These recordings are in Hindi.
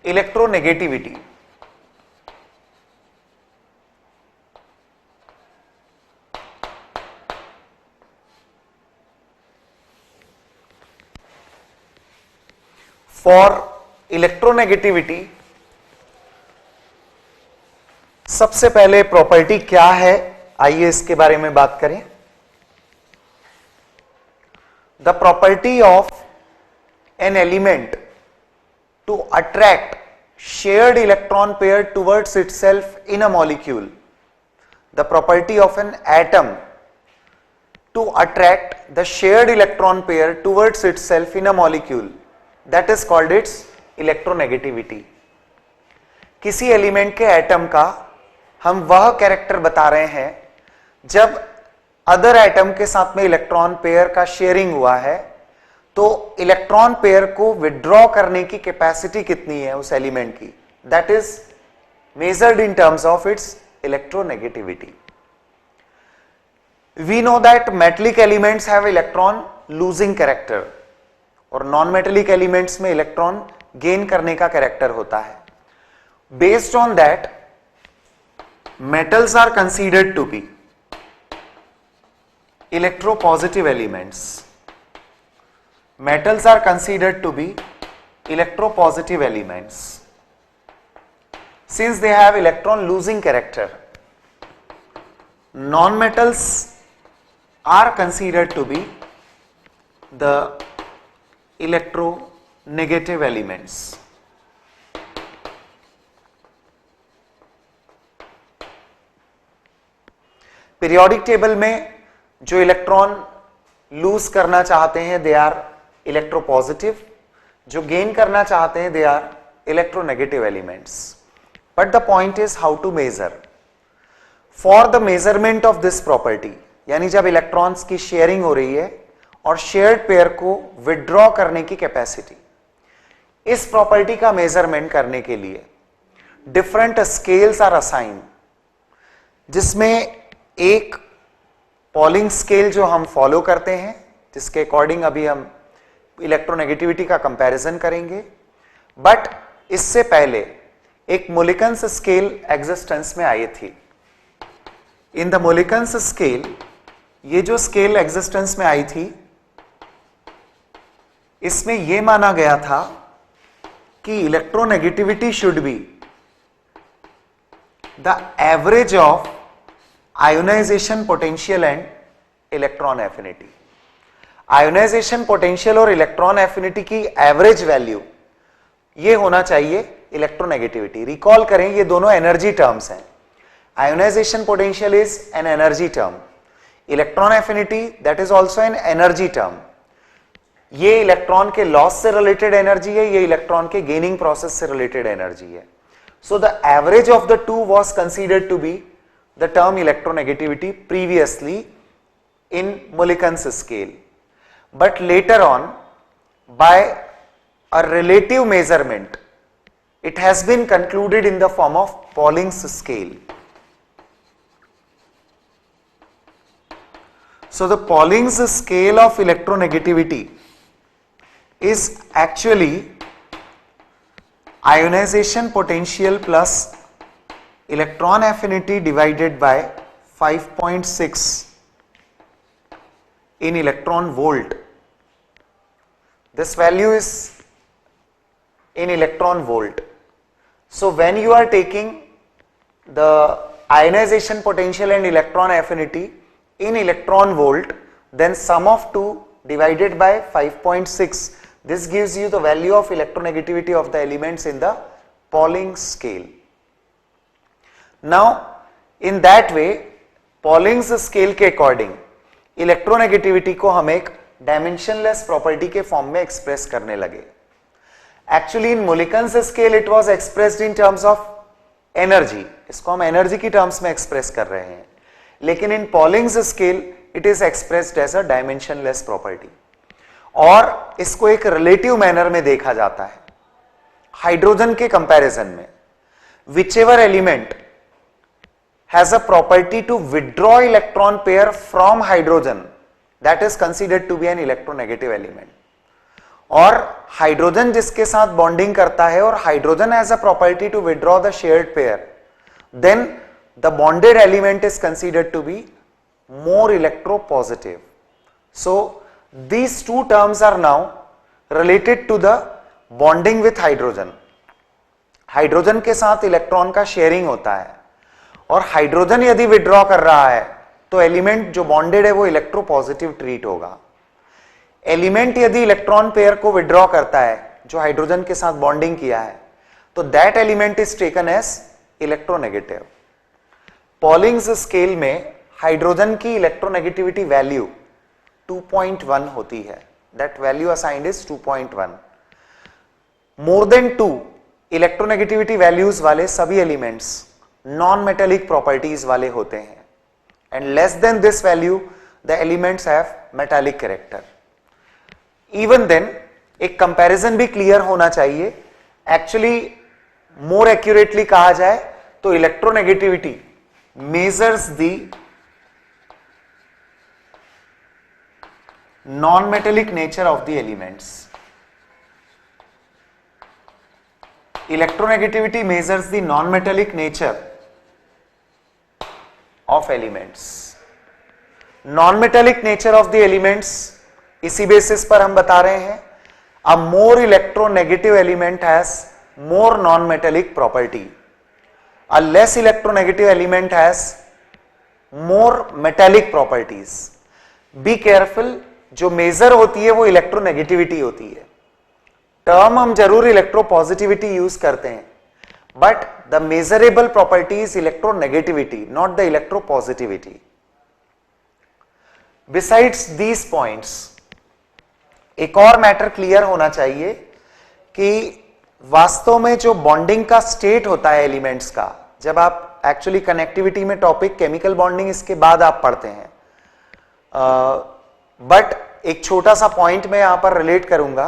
इलेक्ट्रोनेगेटिविटी। फॉर इलेक्ट्रोनेगेटिविटी सबसे पहले प्रॉपर्टी क्या है, आइए इसके बारे में बात करें। The property of an element to attract shared electron pair towards itself in a molecule. The property of an atom to attract the shared electron pair towards itself in a molecule, that is called its electronegativity. किसी एलिमेंट के एटम का हम वह कैरेक्टर बता रहे हैं जब अदर एटम के साथ में इलेक्ट्रॉन पेयर का शेयरिंग हुआ है तो इलेक्ट्रॉन पेयर को विड्रॉ करने की कैपेसिटी कितनी है उस एलिमेंट की, that is measured in terms of its electronegativity. We know that metallic elements have electron losing character और नॉन मेटेलिक एलिमेंट्स में इलेक्ट्रॉन गेन करने का कैरेक्टर होता है। Based on that metals are considered to be electropositive elements. Metals are considered to be electropositive elements since they have electron losing character. Non-metals are considered to be the electronegative elements. Periodic table में जो इलेक्ट्रॉन लूज करना चाहते हैं दे आर इलेक्ट्रोपॉजिटिव, जो गेन करना चाहते हैं they are electronegative elements. But the point is how to measure. For the measurement of this property, यानी जब इलेक्ट्रॉन्स की शेयरिंग हो रही है और शेयर्ड पेयर को विड्रॉ करने की कैपेसिटी, इस प्रॉपर्टी का मेजरमेंट करने के लिए डिफरेंट स्केल्स आर असाइन, जिसमें एक पॉलिंग स्केल जो हम फॉलो करते हैं जिसके अकॉर्डिंग अभी हम इलेक्ट्रोनेगेटिविटी का कंपैरिजन करेंगे, बट इससे पहले एक मोलिकन्स स्केल एग्जिस्टेंस में आई थी। इन द मोलिकन्स स्केल, ये जो स्केल एग्जिस्टेंस में आई थी इसमें यह माना गया था कि electronegativity should be the average of ionization potential and electron affinity. Ionization potential और इलेक्ट्रॉन एफिनिटी की एवरेज वैल्यू ये होना चाहिए इलेक्ट्रोनेगेटिविटी। रिकॉल करें, ये दोनों एनर्जी टर्म्स हैं। Ionization potential is an energy term, electron affinity that is also an energy term. ये इलेक्ट्रॉन के लॉस से रिलेटेड एनर्जी है, ये इलेक्ट्रॉन के गेनिंग प्रोसेस से रिलेटेड एनर्जी है। So the average of the two was considered to be the term electronegativity previously in Mulliken's scale, but later on by a relative measurement it has been concluded in the form of Pauling's scale. So the Pauling's scale of electronegativity is actually ionization potential plus electron affinity divided by 5.6 in electron volt. This value is in electron volt. So when you are taking the ionization potential and electron affinity in electron volt, then sum of 2 divided by 5.6, this gives you the value of electronegativity of the elements in the Pauling scale. Now in that way Pauling's scale के अकॉर्डिंग इलेक्ट्रोनेगेटिविटी को हम एक डायमेंशनलेस प्रॉपर्टी के फॉर्म में एक्सप्रेस करने लगे। Actually in Mulliken's scale it was expressed in terms of energy, इसको हम एनर्जी की टर्म्स में एक्सप्रेस कर रहे हैं, लेकिन in Pauling's scale it is expressed as a dimensionless property और इसको एक रिलेटिव मैनर में देखा जाता है। हाइड्रोजन के कंपैरिजन में whichever element has a property to withdraw electron pair from hydrogen, that is considered to be an electronegative element. और हाइड्रोजन जिसके साथ बॉन्डिंग करता है और hydrogen has a property to withdraw the shared pair, then the bonded element is considered to be more electropositive. So these two terms are now related to the bonding with hydrogen. Hydrogen के साथ इलेक्ट्रॉन का शेयरिंग होता है और हाइड्रोजन यदि विड्रॉ कर रहा है तो एलिमेंट जो बॉन्डेड है वो इलेक्ट्रोपॉजिटिव ट्रीट होगा. एलिमेंट यदि इलेक्ट्रॉन पेयर को विड्रॉ करता है जो हाइड्रोजन के साथ बॉन्डिंग किया है तो that element is taken as electronegative. Pauling's scale में हाइड्रोजन की इलेक्ट्रोनेगेटिविटी वैल्यू 2.1 होती है. That value assigned is 2.1. More than 2 electronegativity values वाले सभी एलिमेंट्स नॉन मेटेलिक प्रॉपर्टीज वाले होते हैं and less than this value the elements have metallic character. Even then एक कंपैरिजन भी क्लियर होना चाहिए. एक्चुअली मोर एक्यूरेटली कहा जाए तो electronegativity measures the non-metallic nature of the elements. Electronegativity measures the non-metallic nature of elements. Non-metallic nature of the elements इसी बेसिस पर हम बता रहे हैं a more electronegative element has more non-metallic property. A less electronegative element has more metallic properties. Be careful, जो मेजर होती है वो इलेक्ट्रोनेगेटिविटी होती है. टर्म हम जरूर इलेक्ट्रोपॉजिटिविटी यूज करते हैं but the measurable property is electronegativity not the electropositivity. Besides these points एक और मैटर क्लियर होना चाहिए कि वास्तव में जो बॉन्डिंग का स्टेट होता है एलिमेंट्स का, जब आप एक्चुअली कनेक्टिविटी में टॉपिक केमिकल बॉन्डिंग इसके बाद आप पढ़ते हैं, बट एक छोटा सा पॉइंट मैं यहां पर रिलेट करूंगा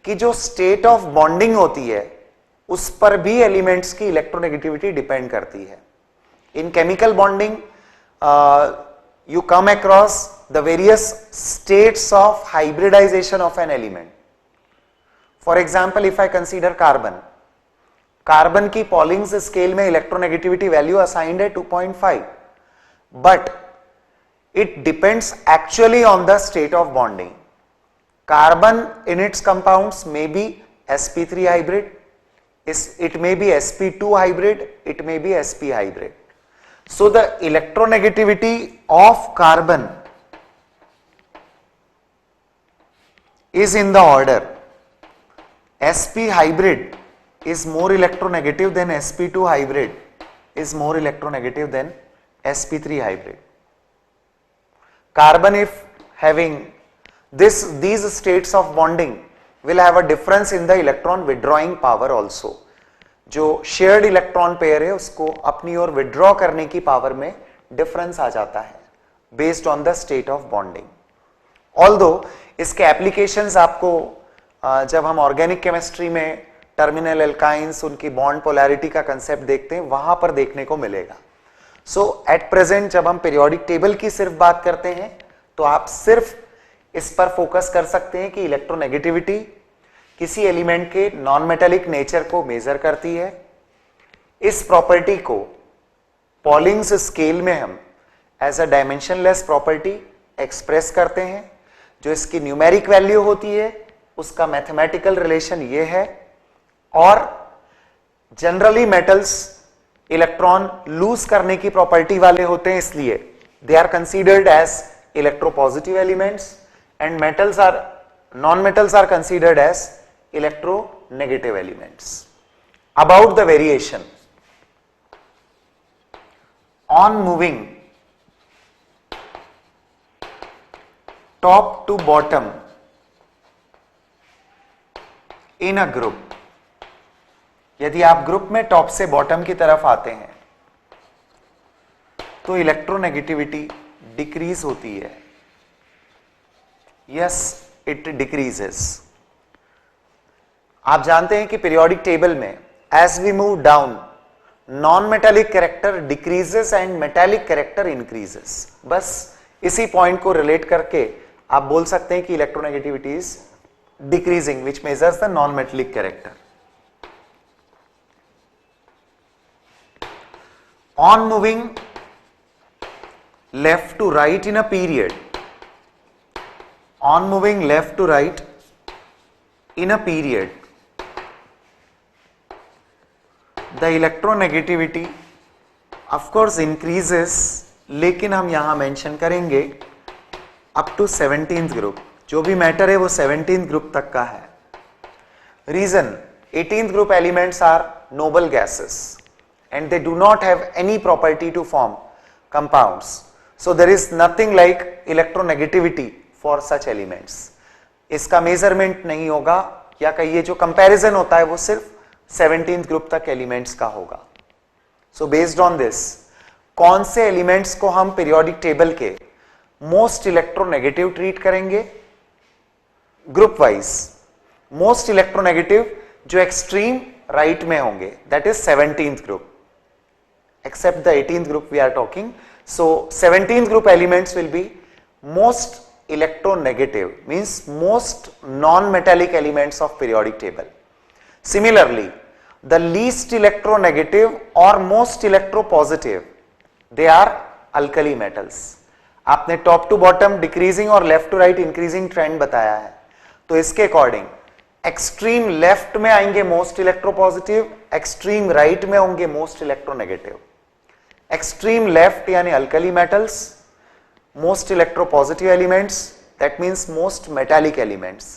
कि जो स्टेट ऑफ बॉन्डिंग होती है उस पर भी एलिमेंट्स की इलेक्ट्रोनेगेटिविटी डिपेंड करती है. In chemical bonding you come across the various states of hybridisation of an element. For example if I consider carbon, carbon की पॉलिंग्स स्केल में इलेक्ट्रोनेगेटिविटी वैल्यू असाइंड है 2.5 but it depends actually on the state of bonding. Carbon in its compounds may be sp3 hybrid, it may be sp2 hybrid, it may be sp hybrid. So the electronegativity of carbon is in the order sp hybrid is more electronegative than sp2 hybrid is more electronegative than sp3 hybrid. Carbon, if having these states of bonding, will have a difference in the electron withdrawing power also. जो shared electron pair है उसको अपनी ओर withdraw करने की पावर में difference आ जाता है based on the state of bonding. Although इसके applications आपको जब हम organic chemistry में terminal alkynes उनकी bond polarity का concept देखते हैं वहां पर देखने को मिलेगा. सो एट प्रेजेंट जब हम पीरियोडिक टेबल की सिर्फ बात करते हैं तो आप सिर्फ इस पर फोकस कर सकते हैं कि इलेक्ट्रोनेगेटिविटी किसी एलिमेंट के नॉन मेटेलिक नेचर को मेजर करती है. इस प्रॉपर्टी को पॉलिंग्स स्केल में हम as a dimensionless property express करते हैं. जो इसकी न्यूमेरिक वैल्यू होती है उसका मैथमेटिकल रिलेशन ये है. और जनरली मेटल्स इलेक्ट्रॉन लूज करने की प्रॉपर्टी वाले होते हैं, इसलिए they are considered as electropositive elements and metals are non metals are considered as electronegative elements. About the variation on moving top to bottom in a group, यदि आप ग्रुप में टॉप से बॉटम की तरफ आते हैं तो इलेक्ट्रोनेगेटिविटी डिक्रीज होती है. Yes, it decreases. आप जानते हैं कि पीरियोडिक टेबल में as we move down non metallic character decreases and metallic character increases. बस इसी पॉइंट को रिलेट करके आप बोल सकते हैं कि electronegativity is decreasing, which measures the non-metallic character. On moving left to right in a period, on moving left to right in a period, the electronegativity of course increases, लेकिन हम यहां मेंशन करेंगे अप टू 17th ग्रुप. जो भी मैटर है वो 17th ग्रुप तक का है. Reason, 18th group elements are noble gases and they do not have any property to form compounds, so there is nothing like electronegativity for such elements. इसका मेजरमेंट नहीं होगा, या कहिए जो कंपैरिजन होता है वो सिर्फ 17th ग्रुप तक एलिमेंट्स का होगा. सो बेस्ड ऑन दिस, कौन से एलिमेंट्स को हम पीरियोडिक टेबल के मोस्ट इलेक्ट्रोनेगेटिव ट्रीट करेंगे? ग्रुप वाइज मोस्ट इलेक्ट्रोनेगेटिव जो एक्सट्रीम राइट में होंगे, that is 17th group, except the 18th group we are talking. So 17th group elements will be most electronegative, means most non-metallic elements of periodic table. Similarly, the least electronegative or most electropositive, they are alkali metals. आपने टॉप टू बॉटम डिक्रीजिंग और left to right increasing trend बताया है, तो इसके अकॉर्डिंग एक्सट्रीम लेफ्ट में आएंगे मोस्ट इलेक्ट्रोपॉजिटिव, एक्सट्रीम राइट में होंगे मोस्ट इलेक्ट्रोनेगेटिव. एक्सट्रीम लेफ्ट यानी alkali metals, most electropositive elements, that means most metallic elements.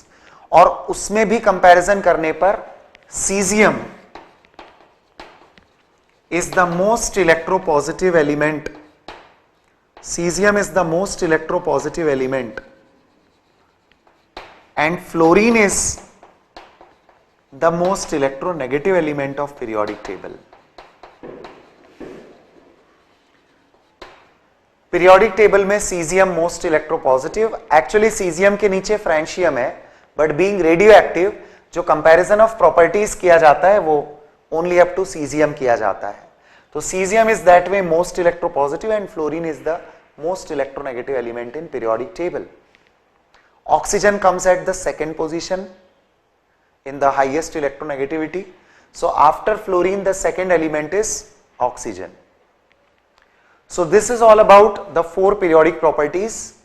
और उसमें भी कंपैरिजन करने पर caesium is the most electropositive element. Cesium is the most electropositive element and fluorine is the most electronegative element of periodic table. Periodic table में cesium most electropositive, actually cesium के नीचे francium है, but being radioactive जो comparison of properties किया जाता है वो only up to cesium किया जाता है. तो cesium is that way most electropositive and fluorine is the most electronegative element in periodic table. Oxygen comes at the second position in the highest electronegativity. So after fluorine the second element is oxygen. So this is all about the four periodic properties.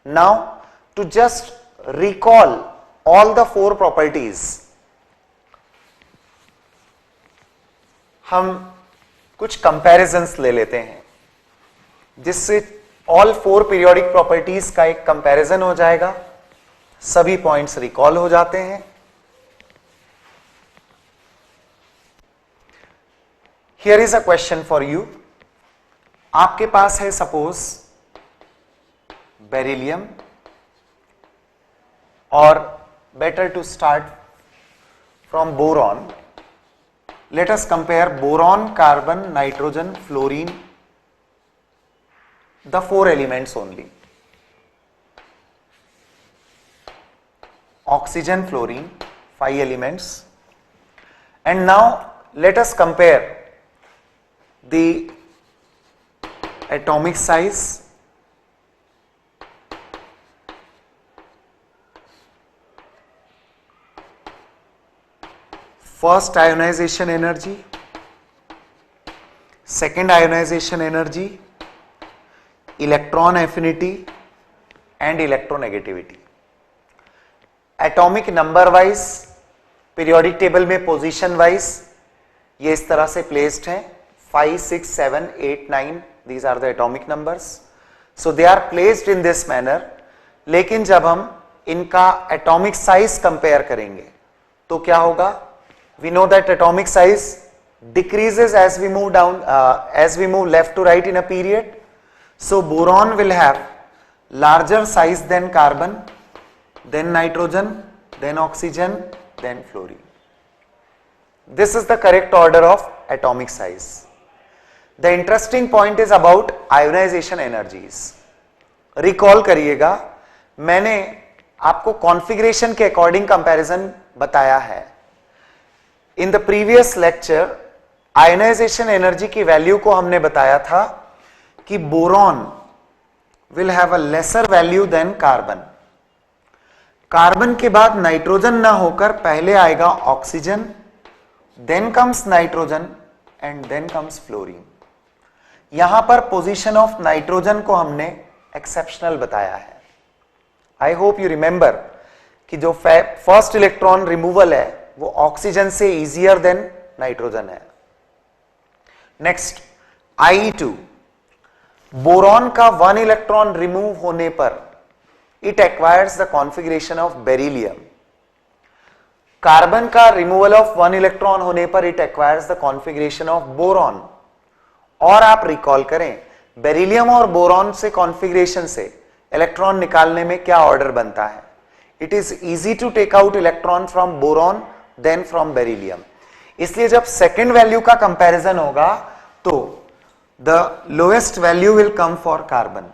Now to just recall all the four properties, हम कुछ comparisons ले लेते हैं जिससे ऑल फोर पीरियोडिक प्रॉपर्टीज का एक कंपैरिजन हो जाएगा, सभी पॉइंट्स रिकॉल हो जाते हैं. Here is a question for you. आपके पास है सपोज बेरिलियम, और better to start from boron. Let us compare boron, carbon, nitrogen, fluorine, the four elements only. Oxygen, fluorine, 5 elements. And now let us compare the atomic size, first ionization energy, second ionization energy, electron affinity and electronegativity. Atomic number wise periodic table में पोजीशन वाइज ये इस तरह से प्लेस्ड हैं, 5, 6, 7, 8, 9, these are the atomic numbers. So they are placed in this manner. लेकिन जब हम इनका एटॉमिक साइज कंपेयर करेंगे तो क्या होगा? We know that atomic size decreases as we move down, as we move left to right in a period. So boron will have larger size than carbon, then nitrogen, then oxygen, then fluorine. This is the correct order of atomic size. The interesting point is about ionization energies. Recall करिएगा, मैंने आपको configuration के according comparison बताया है. In the previous lecture, ionization energy की value को हमने बताया था कि boron will have a lesser value than carbon. Carbon के बाद नाइट्रोजन ना होकर पहले आएगा oxygen, then comes nitrogen and then comes fluorine. यहां पर पोजीशन ऑफ नाइट्रोजन को हमने एक्सेप्शनल बताया है। आई होप यू रिमेंबर कि जो फर्स्ट इलेक्ट्रॉन रिमूवल है वो ऑक्सीजन से इजियर देन नाइट्रोजन है। नेक्स्ट I2, बोरॉन का 1 इलेक्ट्रॉन रिमूव होने पर it acquires the configuration of beryllium. Carbon का रिमूवल ऑफ 1 इलेक्ट्रॉन होने पर it acquires the configuration of boron. और आप रिकॉल करें बेरिलियम और बोरॉन से कॉन्फ़िगरेशन से इलेक्ट्रॉन निकालने में क्या ऑर्डर बनता है? It is easy to take out electron from boron then from beryllium. इसलिए जब सेकेंड वैल्यू का कंपैरिजन होगा तो the lowest value will come for carbon,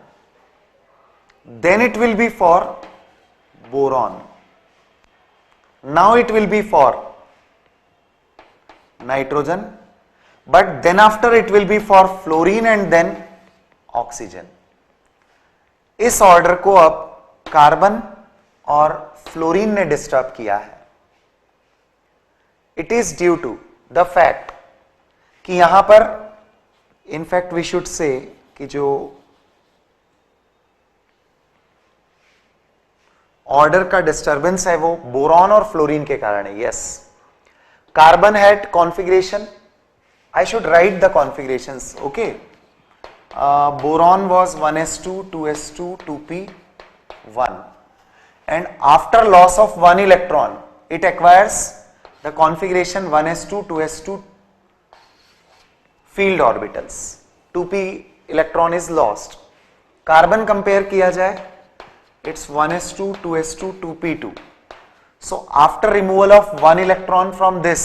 then it will be for boron, now it will be for nitrogen, but then after it will be for fluorine and then oxygen। इस ऑर्डर को अब कार्बन और फ्लोरीन ने डिस्टर्ब किया है। It is due to the fact कि यहां पर इनफैक्ट वी शुड से कि जो ऑर्डर का डिस्टर्बेंस है वो बोरॉन और फ्लोरीन के कारण है। Yes, carbon had configuration, I should write the configurations, okay. Boron was 1s2 2s2 2p1 and after loss of 1 electron it acquires the configuration 1s2 2s2 field orbitals, 2p electron is lost। Carbon compare किया जाए it's 1s2 2s2 2p2, so after removal of 1 electron from this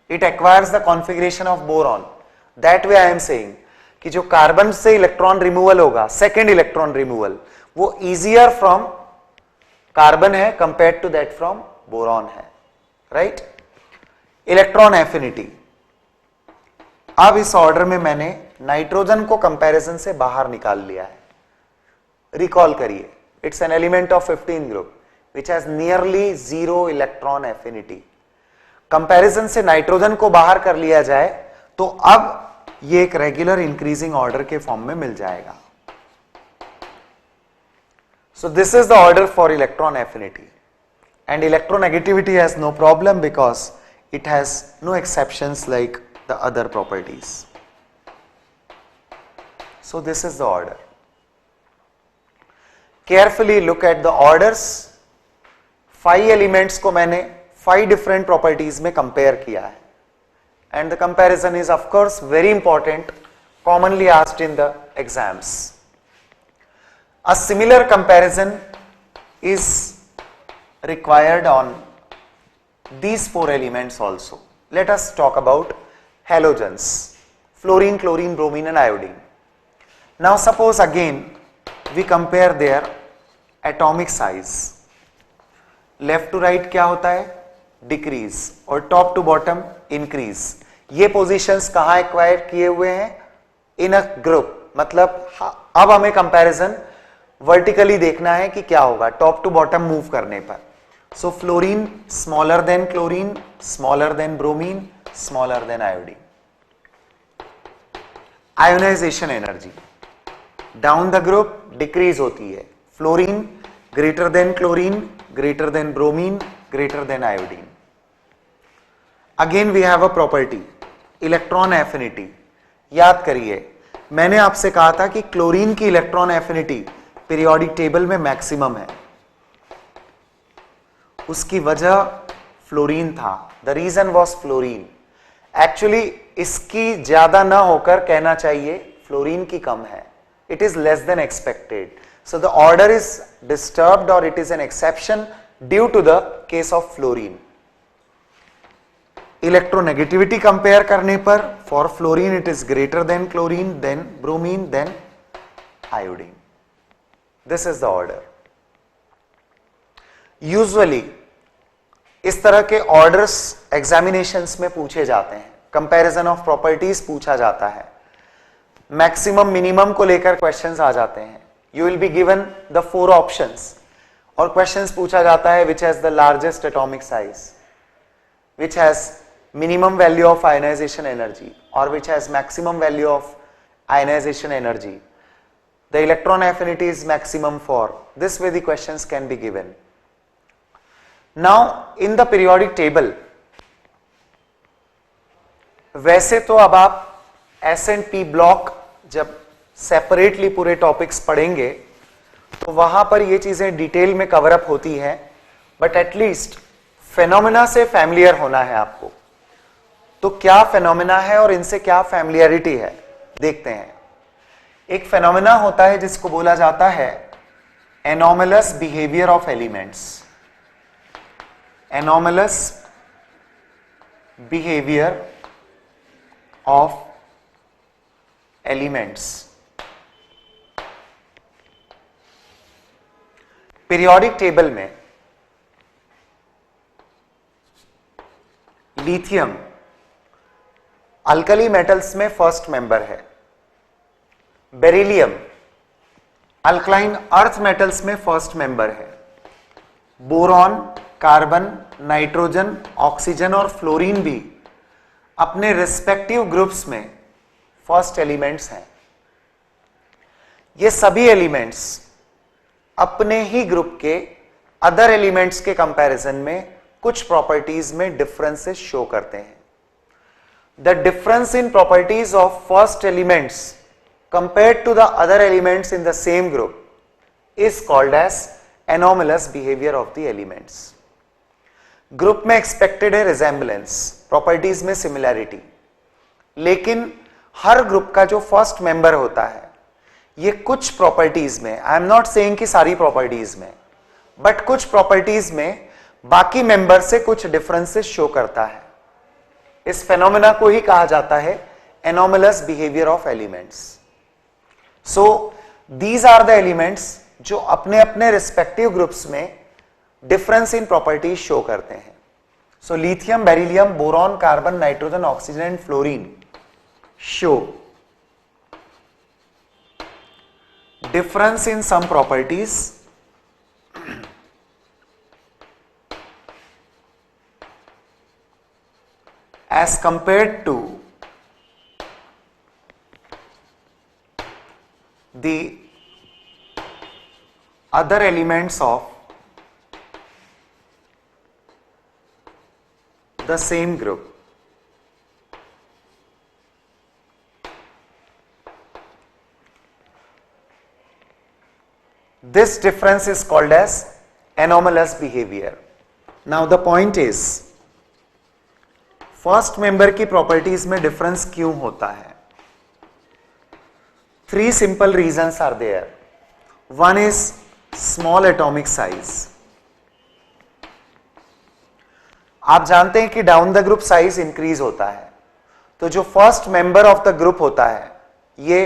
it acquires the configuration of boron। that way I am saying कि जो कार्बन से इलेक्ट्रॉन रिमूवल होगा, सेकेंड इलेक्ट्रॉन रिमूवल, वो इजियर फ्रॉम कार्बन है compare to that from boron है, राइट। इलेक्ट्रॉन एफिनिटी, अब इस ऑर्डर में मैंने नाइट्रोजन को कंपैरिजन से बाहर निकाल लिया है। रिकॉल करिए, it's an element of 15 group which has nearly 0 electron affinity. कंपैरिजन से नाइट्रोजन को बाहर कर लिया जाए तो अब ये एक रेगुलर इंक्रीजिंग ऑर्डर के फॉर्म में मिल जाएगा। So this is the order for electron affinity and electronegativity has no problem because it has no exceptions like the other properties. So this is the order. Carefully look at the orders. 5 elements को मैंने 5 डिफरेंट प्रॉपर्टीज में कंपेयर किया है and the comparison is of course very important, commonly asked in the exams। A similar comparison is required on these 4 elements also। Let us talk about halogens, fluorine, chlorine, bromine and iodine। Now suppose again we compare their atomic size। left to right क्या होता है? डिक्रीज, और टॉप टू बॉटम इंक्रीज। ये पोजीशंस कहां एक्वायर किए हुए हैं? इन अ ग्रुप। मतलब अब हमें कंपैरिजन वर्टिकली देखना है कि क्या होगा टॉप टू बॉटम मूव करने पर। So fluorine smaller than chlorine, smaller than bromine, smaller than iodine. Ionisation energy down the group decrease होती है। Fluorine greater than chlorine, greater than bromine, greater than iodine। Again we have a property, electron affinity। याद करिए मैंने आपसे कहा था कि क्लोरीन की इलेक्ट्रॉन एफिनिटी पीरियोडिक टेबल में मैक्सिमम है। उसकी वजह फ्लोरीन था, the reason was fluorine. Actually इसकी ज्यादा ना होकर कहना चाहिए फ्लोरीन की कम है। It is less than expected, so the order is disturbed और it is an exception due to the case of fluorine। Electronegativity compare करने पर for fluorine it is greater than chlorine, then bromine, then iodine. This is the order. Usually इस तरह के ऑर्डर्स एग्जामिनेशंस में पूछे जाते हैं। कंपैरिजन ऑफ प्रॉपर्टीज पूछा जाता है, मैक्सिमम मिनिमम को लेकर क्वेश्चंस आ जाते हैं। You will be given the 4 options और क्वेश्चंस पूछा जाता है which has the largest atomic size, which has minimum value of ionisation energy और which has maximum value of ionisation energy, the electron affinity is maximum for. This way the questions can be given. Now in the periodic table, वैसे तो अब आप S&P ब्लॉक जब सेपरेटली पूरे टॉपिक्स पढ़ेंगे तो वहां पर ये चीजें डिटेल में कवर अप होती हैं, बट एटलीस्ट फेनोमेना से फैमिलियर होना है आपको. तो क्या फेनोमेना है और इनसे क्या फैमिलियरिटी है देखते हैं. एक फेनोमेना होता है जिसको बोला जाता है anomalous behaviour of elements. Anomalous behaviour of elements. Periodic table में लिथियम अल्कली मेटल्स में फर्स्ट मेंबर है. बेरिलियम अल्कलाइन अर्थ मेटल्स में फर्स्ट मेंबर है. बोरॉन, कार्बन, नाइट्रोजन, ऑक्सीजन और फ्लोरीन भी अपने रिस्पेक्टिव ग्रुप्स में फर्स्ट एलिमेंट्स हैं. ये सभी एलिमेंट्स अपने ही ग्रुप के अदर एलिमेंट्स के कंपैरिजन में कुछ प्रॉपर्टीज में डिफरेंसेस शो करते हैं. The difference in properties of first elements compared to the other elements in the same group is called as anomalous behavior of the elements. Group में एक्सपेक्टेड है रिजेंबलेंस, प्रॉपर्टीज में सिमिलैरिटी, लेकिन हर ग्रुप का जो फर्स्ट मेंबर होता है ये कुछ प्रॉपर्टीज में, आई एम नॉट सेइंग कि सारी प्रॉपर्टीज में, बट कुछ प्रॉपर्टीज में बाकी मेंबर से कुछ डिफरेंसेस शो करता है. इस फेनोमेना को ही कहा जाता है anomalous behaviour of elements. So these are the elements जो अपने अपने रिस्पेक्टिव ग्रुप्स में डिफरेंस इन प्रॉपर्टीज शो करते हैं. So lithium, beryllium, boron, carbon, nitrogen, oxygen and fluorine show difference in some properties as compared to the other elements of the same group. This difference is called as anomalous behavior. Now the point is, first member की प्रॉपर्टीज में डिफरेंस क्यों होता है? 3 simple reasons are there. One is small atomic size. आप जानते हैं कि down the group size increase होता है, तो जो first member of the group होता है ये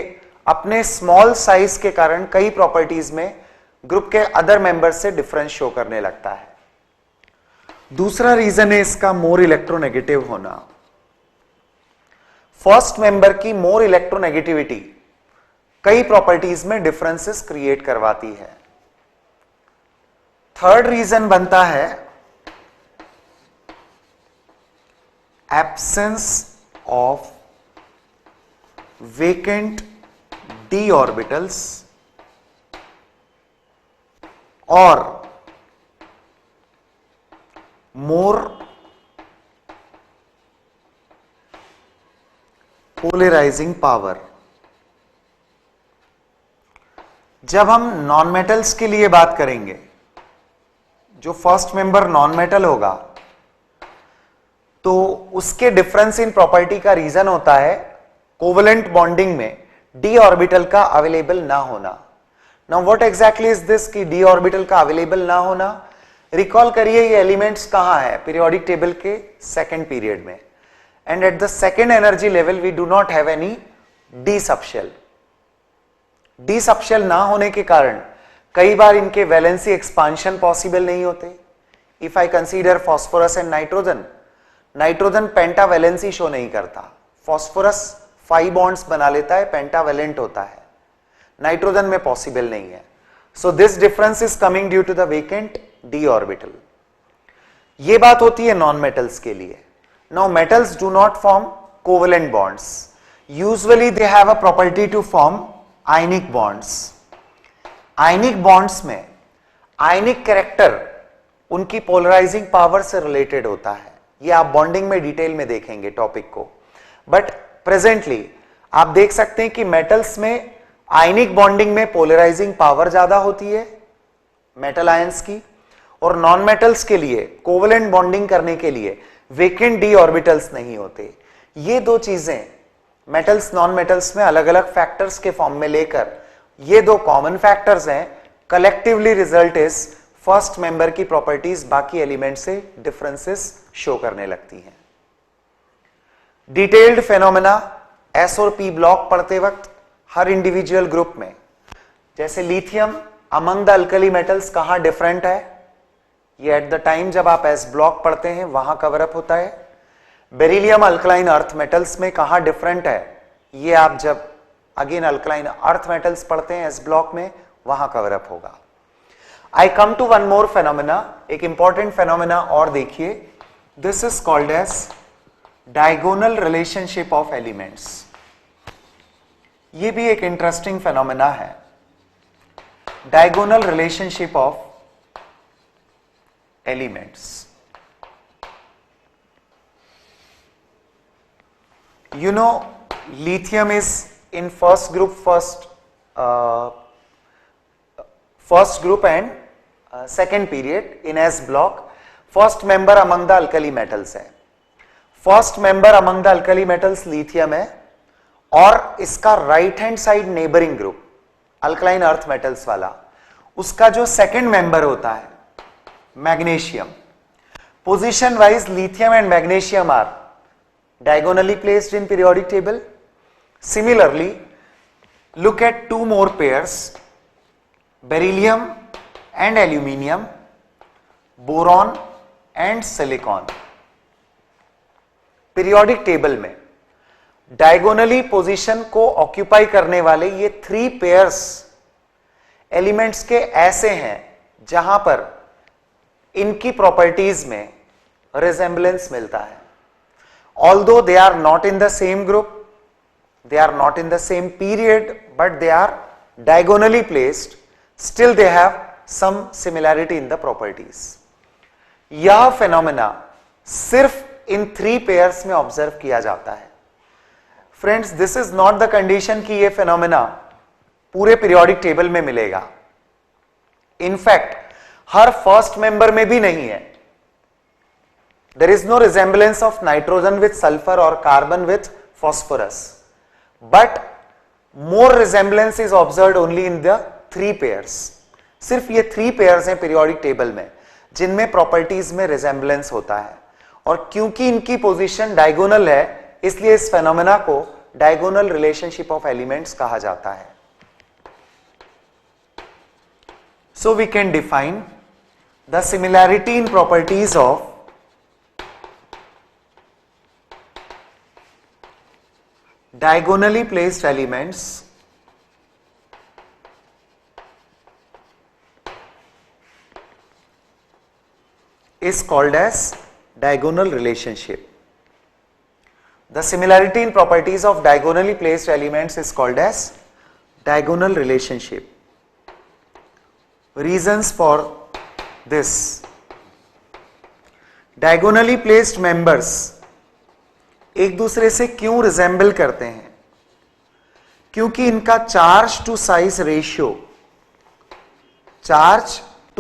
अपने स्मॉल साइज के कारण कई प्रॉपर्टीज में ग्रुप के अदर मेंबर से डिफरेंस शो करने लगता है. दूसरा रीजन है इसका मोर इलेक्ट्रोनेगेटिव होना. फर्स्ट मेंबर की मोर इलेक्ट्रोनेगेटिविटी कई प्रॉपर्टीज में डिफरेंसेस क्रिएट करवाती है. थर्ड रीजन बनता है absence of vacant d orbitals और मोर पोलराइजिंग पावर. जब हम नॉन मेटल्स के लिए बात करेंगे, जो फर्स्ट मेंबर नॉन मेटल होगा तो उसके डिफरेंस इन प्रॉपर्टी का रीजन होता है कोवेलेंट बॉन्डिंग में d ऑर्बिटल का अवेलेबल ना होना. Now what exactly is this कि d ऑर्बिटल का अवेलेबल ना होना? रिकॉल करिए ये एलिमेंट्स कहां है पीरियोडिक टेबल के सेकंड पीरियड में, and at the second energy level we do not have any d subshell. d subshell ना होने के कारण कई बार इनके वैलेंसी एक्सपांशन पॉसिबल नहीं होते. If I consider phosphorus and nitrogen, nitrogen pentavalency show नहीं करता, फॉस्फोरस 5 बॉन्ड्स बना लेता है, पेंटावैलेंट होता है, नाइट्रोजन में पॉसिबल नहीं है. So this difference is coming due to the vacant d orbital. ये बात होती है नॉन मेटल्स के लिए. Now metals do not form covalent bonds. Usually they have a property to form ionic bonds. Ionic bonds में ionic character उनकी पोलराइजिंग पावर से रिलेटेड होता है. ये आप बॉन्डिंग में डिटेल में देखेंगे टॉपिक को. बट प्रेजेंटली आप देख सकते हैं कि मेटल्स में आयनिक बॉन्डिंग में पोलराइजिंग पावर ज्यादा होती है मेटल आयंस की, और नॉन मेटल्स के लिए कोवेलेंट बॉन्डिंग करने के लिए वेकेंट डी ऑर्बिटल्स नहीं होते. ये दो चीजें मेटल्स नॉन मेटल्स में अलग अलग फैक्टर्स के फॉर्म में लेकर, ये दो कॉमन फैक्टर्स हैं. Collectively result is first member की प्रॉपर्टीज बाकी एलिमेंट से डिफरेंसेस शो करने लगती हैं. डिटेल्ड फेनोमेना एस और पी ब्लॉक पढ़ते वक्त हर इंडिविजुअल ग्रुप में, जैसे lithium among the alkali metals कहां डिफरेंट है, ये एट द टाइम जब आप एस ब्लॉक पढ़ते हैं वहां कवर अप होता है. बेरिलियम अल्कलाइन अर्थ मेटल्स में कहां डिफरेंट है, ये आप जब अगेन अल्कलाइन अर्थ मेटल्स पढ़ते हैं एस ब्लॉक में वहां कवर अप होगा. I come to one more phenomena, एक इंपॉर्टेंट फेनोमेना और देखिए. This is called as diagonal relationship of elements. ये भी एक इंटरेस्टिंग फेनोमेना है. Diagonal relationship of elements. You know, lithium is in first group and second period in S block. First member among the alkali metals है. First member among the alkali metals lithium है, और इसका right hand side neighbouring group alkaline earth metals वाला, उसका जो सेकंड मेंबर होता है magnesium. Position wise lithium and magnesium are diagonally placed in periodic table. Similarly, look at two more pairs, beryllium and aluminium, boron and silicon. Periodic table में diagonally position को occupy करने वाले ये थ्री pairs elements के ऐसे हैं जहां पर इनकी properties में resemblance मिलता है. Although they are not in the same group, they are not in the same period, but they are diagonally placed, still they have some similarity in the properties. यह phenomena सिर्फ इन थ्री पेयर्स में ऑब्जर्व किया जाता है. Friends, this is not the condition कि यह phenomena पूरे पीरियोडिक टेबल में मिलेगा. इनफैक्ट हर फर्स्ट मेंबर में भी नहीं है. There is no resemblance of nitrogen with sulfur or carbon with phosphorus, but more resemblance is observed only in the three pairs. सिर्फ ये थ्री पेयर्स हैं पीरियोडिक टेबल में जिनमें प्रॉपर्टीज में रिजेंबलेंस होता है, और क्योंकि इनकी पोजीशन डायगोनल है इसलिए इस फेनोमेना को डायगोनल रिलेशनशिप ऑफ एलिमेंट्स कहा जाता है. So we can define the similarity in properties of diagonally placed elements is called as diagonal relationship. The similarity in properties of diagonally placed elements is called as diagonal relationship. Reasons for this: diagonally placed members एक दूसरे से क्यों रिजेंबल करते हैं? क्योंकि इनका charge to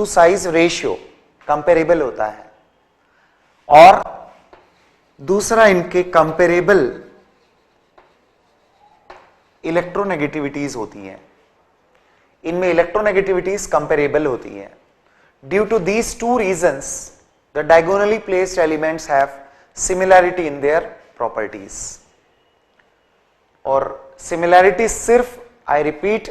size ratio comparable होता है, और दूसरा इनके कंपेरेबल इलेक्ट्रोनेगेटिविटीज होती हैं. इनमें इलेक्ट्रोनेगेटिविटीज कंपेरेबल होती हैं. Due to these two reasons the diagonally placed elements have similarity in their properties. और सिमिलैरिटी सिर्फ, I repeat,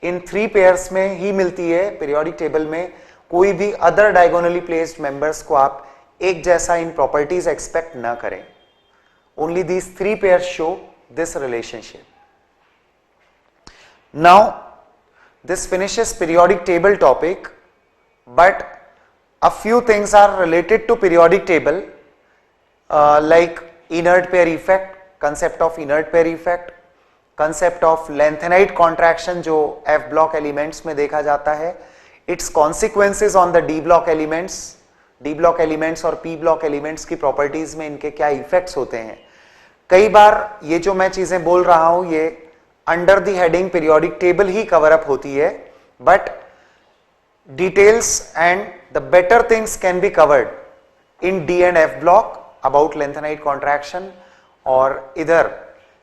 in three pairs में ही मिलती है पीरियोडिक टेबल में. कोई भी अदर डायगोनली प्लेस्ड मेंबर्स को आप एक जैसा इन प्रॉपर्टीज एक्सपेक्ट ना करें. Only these three pairs show this relationship. Now This finishes periodic table topic, but a few things are related to periodic table, like inert pair effect, concept of inert pair effect, concept of lengthenite contraction जो F block elements में देखा जाता है, its consequences on the D block elements और P block elements की properties में इनके क्या effects होते हैं. कई बार ये जो मैं चीजें बोल रहा हूं ये under the heading periodic table he cover up होती है, but details and the better things can be covered in D and F block about lanthanide contraction, और इधर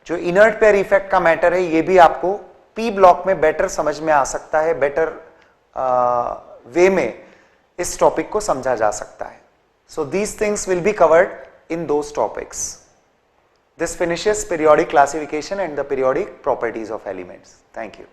जो इनर्ट पेयर इफेक्ट का मैटर है ये भी आपको पी ब्लॉक में बेटर समझ में आ सकता है, बेटर वे में इस टॉपिक को समझा जा सकता है. So these things will be covered in those topics. This finishes periodic classification and the periodic properties of elements. Thank you.